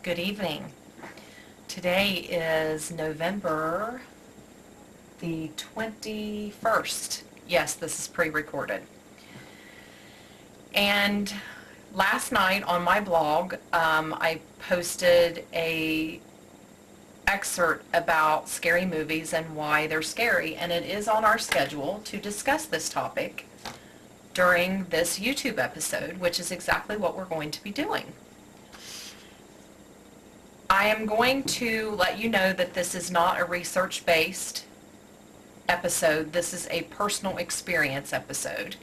Good evening. Today is November the 21st. Yes, this is pre-recorded. And last night on my blog, I posted a excerpt about scary movies and why they're scary, and it is on our schedule to discuss this topic during this YouTube episode, which is exactly what we're going to be doing. I am going to let you know that this is not a research-based episode. This is a personal experience episode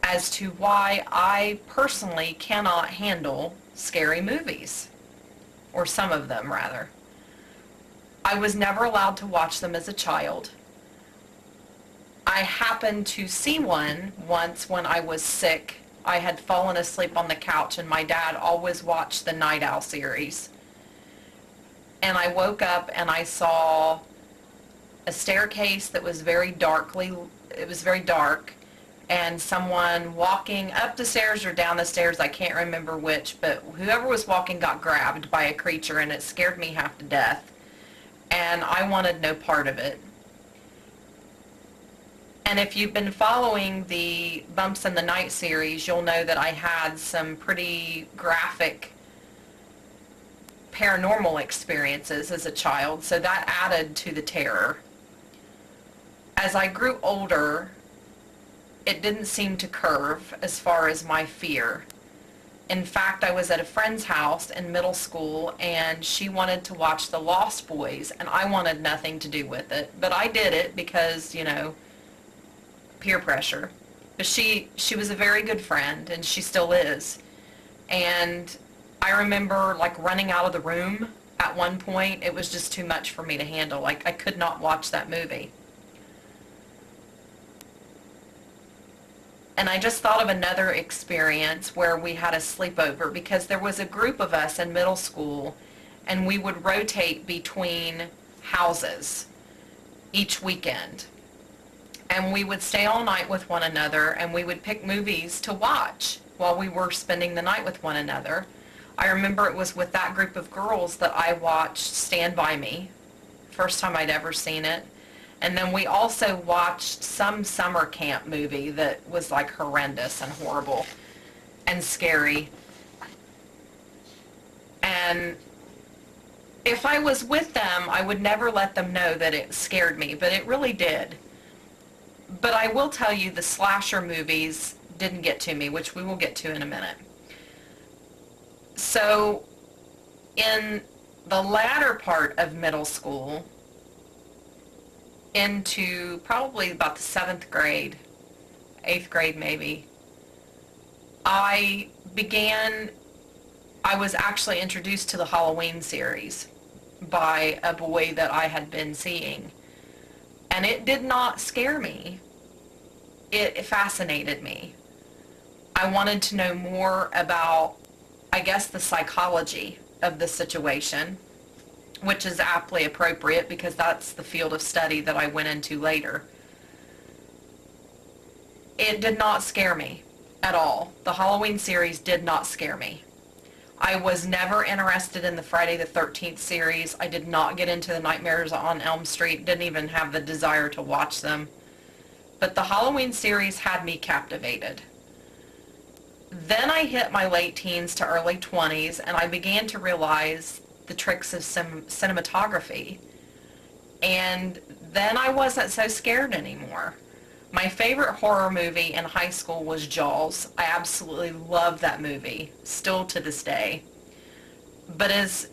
as to why I personally cannot handle scary movies, or some of them rather. I was never allowed to watch them as a child. I happened to see one once when I was sick. I had fallen asleep on the couch and my dad always watched the Night Owl series. And I woke up and I saw a staircase that was very dark, and someone walking up the stairs or down the stairs, I can't remember which, but whoever was walking got grabbed by a creature, and it scared me half to death. And I wanted no part of it. And if you've been following the Bumps in the Night series, you'll know that I had some pretty graphic paranormal experiences as a child, so that added to the terror. As I grew older, it didn't seem to curve as far as my fear. In fact, I was at a friend's house in middle school, and she wanted to watch The Lost Boys, and I wanted nothing to do with it. But I did it because, peer pressure. But she was a very good friend, and she still is. And I remember, running out of the room at one point. It was just too much for me to handle. I could not watch that movie. And I just thought of another experience where we had a sleepover, because there was a group of us in middle school, and we would rotate between houses each weekend. And we would stay all night with one another, and we would pick movies to watch while we were spending the night with one another. I remember it was with that group of girls that I watched Stand By Me, first time I'd ever seen it. And then we also watched some summer camp movie that was horrendous and horrible and scary. And if I was with them, I would never let them know that it scared me, but it really did. But I will tell you, the slasher movies didn't get to me, which we will get to in a minute. So in the latter part of middle school, into probably about the 7th grade, 8th grade maybe, I was actually introduced to the Halloween series by a boy that I had been seeing. And it did not scare me. It fascinated me. I wanted to know more about, I guess, the psychology of the situation, which is aptly appropriate because that's the field of study that I went into later. It did not scare me at all. The Halloween series did not scare me. I was never interested in the Friday the 13th series. I did not get into the Nightmares on Elm Street, didn't even have the desire to watch them. But the Halloween series had me captivated. Then I hit my late teens to early 20s, and I began to realize the tricks of cinematography. And then I wasn't so scared anymore. My favorite horror movie in high school was Jaws. I absolutely love that movie, still to this day. But as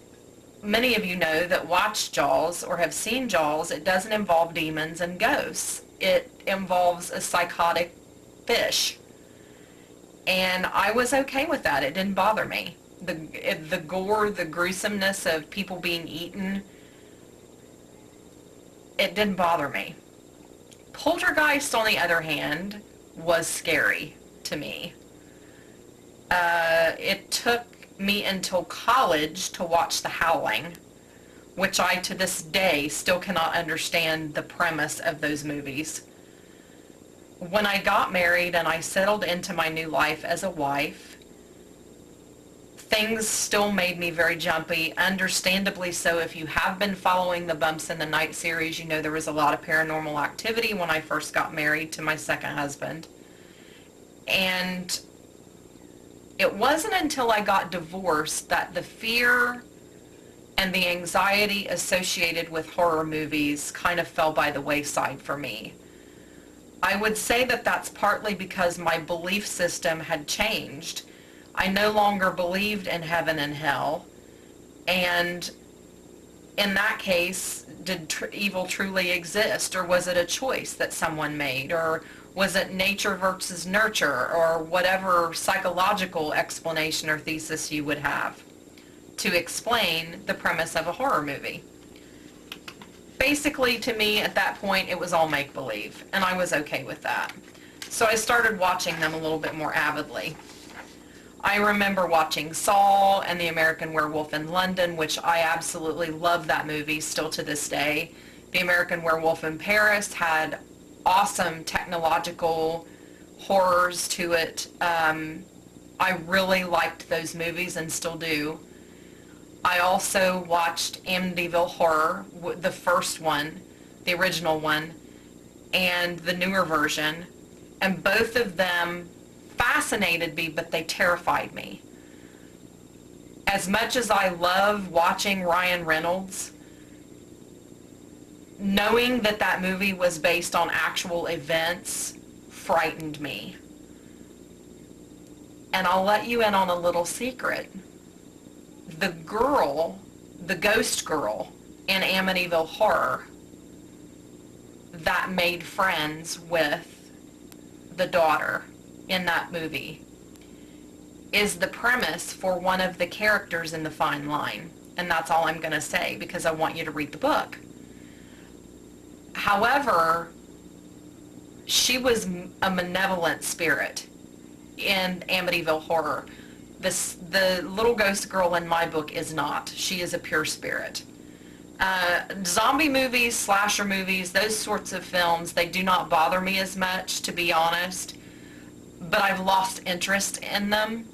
many of you know that watch Jaws or have seen Jaws, it doesn't involve demons and ghosts. It involves a psychotic fish. And I was okay with that. It didn't bother me. The gore, the gruesomeness of people being eaten, it didn't bother me. Poltergeist, on the other hand, was scary to me. It took me until college to watch The Howling, which I, to this day, still cannot understand the premise of those movies. When I got married and I settled into my new life as a wife, things still made me very jumpy, understandably so. If you have been following the Bumps in the Night series, you know there was a lot of paranormal activity when I first got married to my second husband. And it wasn't until I got divorced that the fear and the anxiety associated with horror movies kind of fell by the wayside for me. I would say that that's partly because my belief system had changed. I no longer believed in heaven and hell, and in that case, did evil truly exist, or was it a choice that someone made, or was it nature versus nurture, or whatever psychological explanation or thesis you would have to explain the premise of a horror movie? Basically, to me, at that point, it was all make-believe, and I was okay with that. So I started watching them a little bit more avidly. I remember watching Saw and The American Werewolf in London, which I absolutely love that movie still to this day. The American Werewolf in Paris had awesome technological horrors to it. I really liked those movies and still do. I also watched Amityville Horror, the first one, the original one, and the newer version, and both of them fascinated me, but they terrified me. As much as I love watching Ryan Reynolds, knowing that that movie was based on actual events frightened me. And I'll let you in on a little secret. The girl, the ghost girl in Amityville Horror that made friends with the daughter in that movie is the premise for one of the characters in The Fine Line. And that's all I'm going to say because I want you to read the book. However, she was a malevolent spirit in Amityville Horror. The little ghost girl in my book is not. She is a pure spirit. Zombie movies, slasher movies, those sorts of films, they do not bother me as much, to be honest. But I've lost interest in them.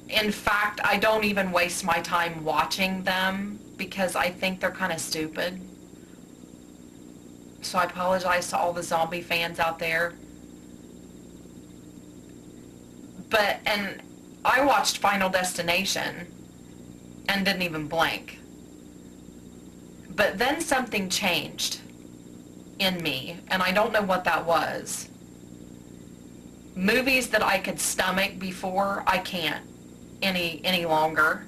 In fact, I don't even waste my time watching them because I think they're kind of stupid. So I apologize to all the zombie fans out there. And I watched Final Destination and didn't even blink. But then something changed in me, and I don't know what that was. Movies that I could stomach before, I can't any longer.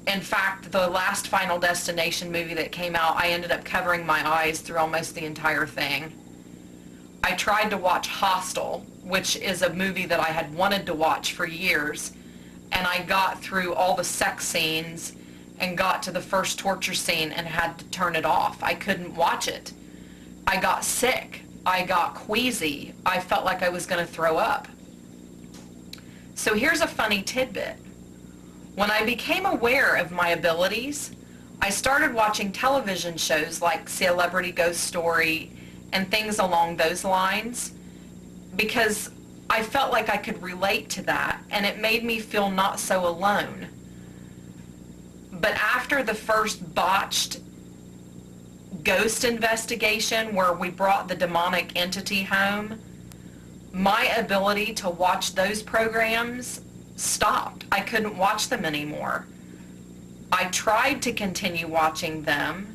In fact, the last Final Destination movie that came out, I ended up covering my eyes through almost the entire thing. I tried to watch Hostel, which is a movie that I had wanted to watch for years, and I got through all the sex scenes and got to the first torture scene and had to turn it off. I couldn't watch it. I got sick. I got queasy. I felt like I was going to throw up. So here's a funny tidbit. When I became aware of my abilities, I started watching television shows like Celebrity Ghost Story and things along those lines because I felt like I could relate to that, and it made me feel not so alone. But after the first botched ghost investigation where we brought the demonic entity home, my ability to watch those programs stopped. I couldn't watch them anymore. I tried to continue watching them,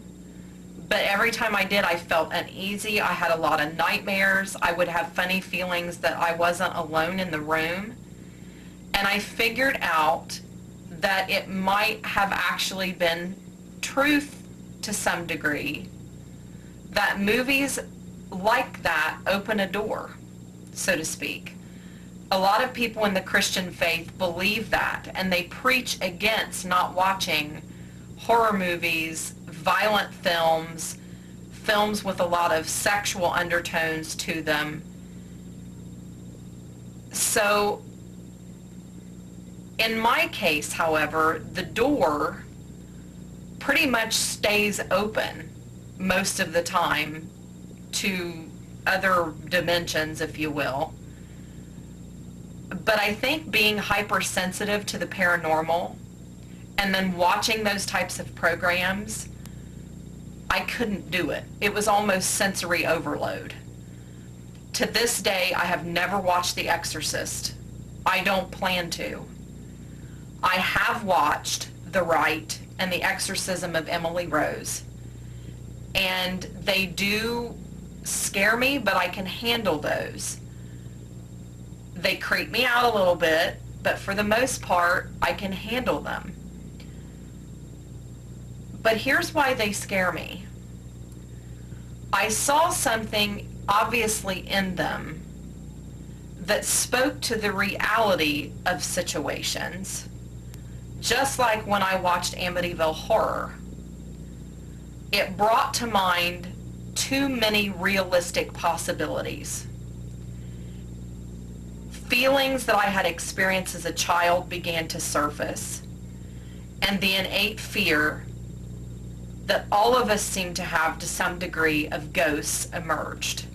but every time I did, I felt uneasy. I had a lot of nightmares. I would have funny feelings that I wasn't alone in the room. And I figured out that it might have actually been truth to some degree, that movies like that open a door, so to speak. A lot of people in the Christian faith believe that, and they preach against not watching horror movies, violent films, films with a lot of sexual undertones to them. So, in my case, however, the door pretty much stays open most of the time to other dimensions, if you will. But I think being hypersensitive to the paranormal and then watching those types of programs, I couldn't do it. It was almost sensory overload. To this day, I have never watched The Exorcist. I don't plan to. I have watched The Rite and The Exorcism of Emily Rose. And they do scare me, but I can handle those. They creep me out a little bit, but for the most part, I can handle them. But here's why they scare me. I saw something obviously in them that spoke to the reality of situations, just like when I watched Amityville Horror. It brought to mind too many realistic possibilities. Feelings that I had experienced as a child began to surface, and the innate fear that all of us seem to have to some degree of ghosts emerged.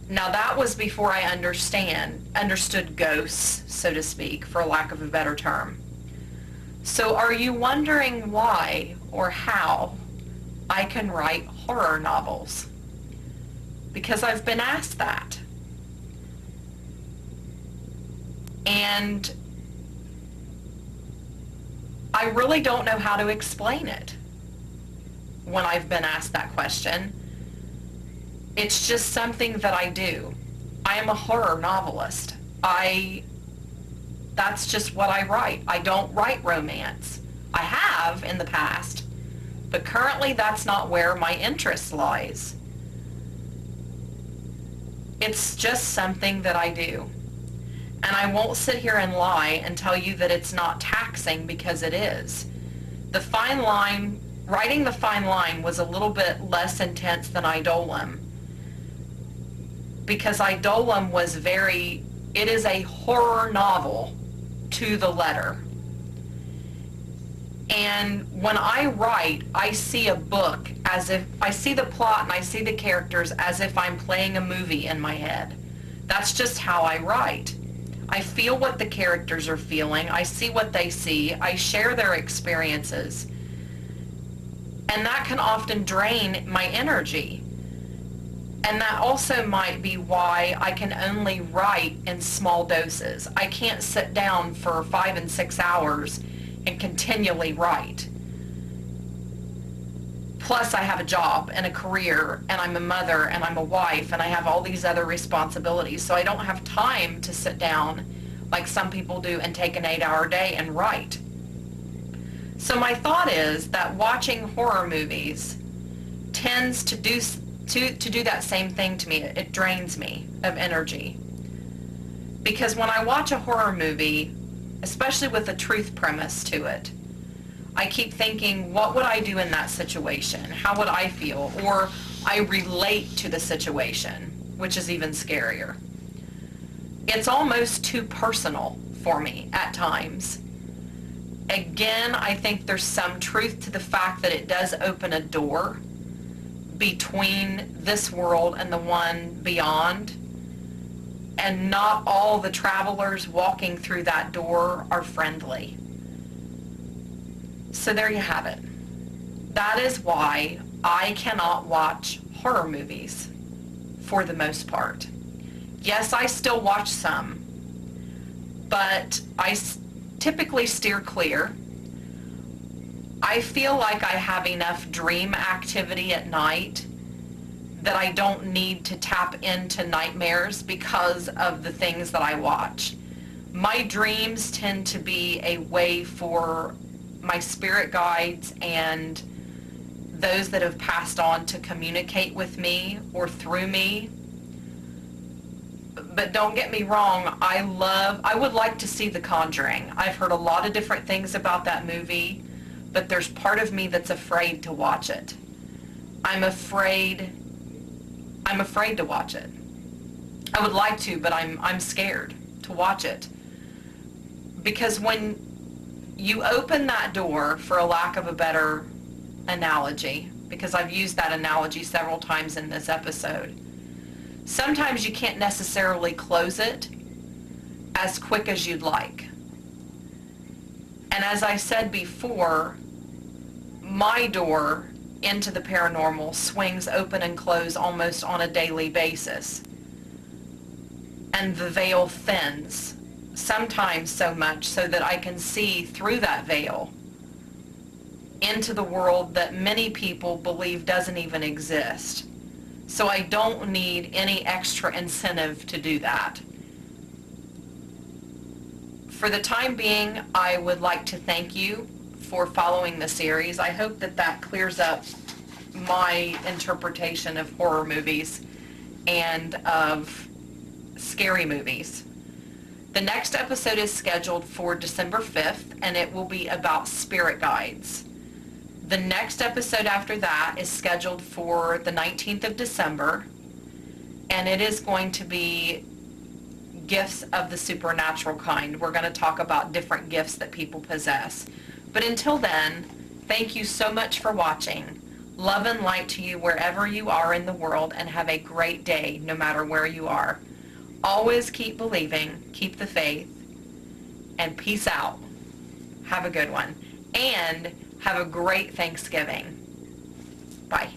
Now that was before I understood ghosts, so to speak, for lack of a better term. So are you wondering why or how I can write horror novels? Because I've been asked that. And I really don't know how to explain it when I've been asked that question. It's just something that I do. I am a horror novelist. That's just what I write. I don't write romance. I have in the past, but currently that's not where my interest lies. It's just something that I do. And I won't sit here and lie and tell you that it's not taxing, because it is. The fine line, writing The Fine Line was a little bit less intense than Idolum, because Idolum was it is a horror novel to the letter. And when I write, I see a book as if, I see the plot and I see the characters as if I'm playing a movie in my head. That's just how I write. I feel what the characters are feeling. I see what they see. I share their experiences. And that can often drain my energy. And that also might be why I can only write in small doses. I can't sit down for 5 and 6 hours and continually write. Plus I have a job and a career, and I'm a mother and I'm a wife, and I have all these other responsibilities. So I don't have time to sit down like some people do and take an 8-hour day and write. So my thought is that watching horror movies tends to do that same thing to me. It drains me of energy. Because when I watch a horror movie, especially with a truth premise to it, I keep thinking, what would I do in that situation? How would I feel? Or I relate to the situation, which is even scarier. It's almost too personal for me at times. Again, I think there's some truth to the fact that it does open a door between this world and the one beyond. And not all the travelers walking through that door are friendly. So there you have it. That is why I cannot watch horror movies for the most part. Yes, I still watch some, but I typically steer clear. I feel like I have enough dream activity at night that I don't need to tap into nightmares because of the things that I watch. My dreams tend to be a way for my spirit guides and those that have passed on to communicate with me or through me. But don't get me wrong, I would like to see The Conjuring. I've heard a lot of different things about that movie, but there's part of me that's afraid to watch it. I'm afraid to watch it. I would like to, but I'm scared to watch it. Because when you open that door, for a lack of a better analogy, because I've used that analogy several times in this episode, Sometimes you can't necessarily close it as quick as you'd like. And as I said before, my door into the paranormal swings open and close almost on a daily basis. And the veil thins, sometimes so much so that I can see through that veil into the world that many people believe doesn't even exist. So I don't need any extra incentive to do that. For the time being, I would like to thank you for following the series. I hope that that clears up my interpretation of horror movies and of scary movies. The next episode is scheduled for December 5th, and it will be about spirit guides. The next episode after that is scheduled for the 19th of December, and it is going to be gifts of the supernatural kind. We're going to talk about different gifts that people possess. But until then, thank you so much for watching. Love and light to you wherever you are in the world, and have a great day no matter where you are. Always keep believing, keep the faith, and peace out. Have a good one. And have a great Thanksgiving. Bye.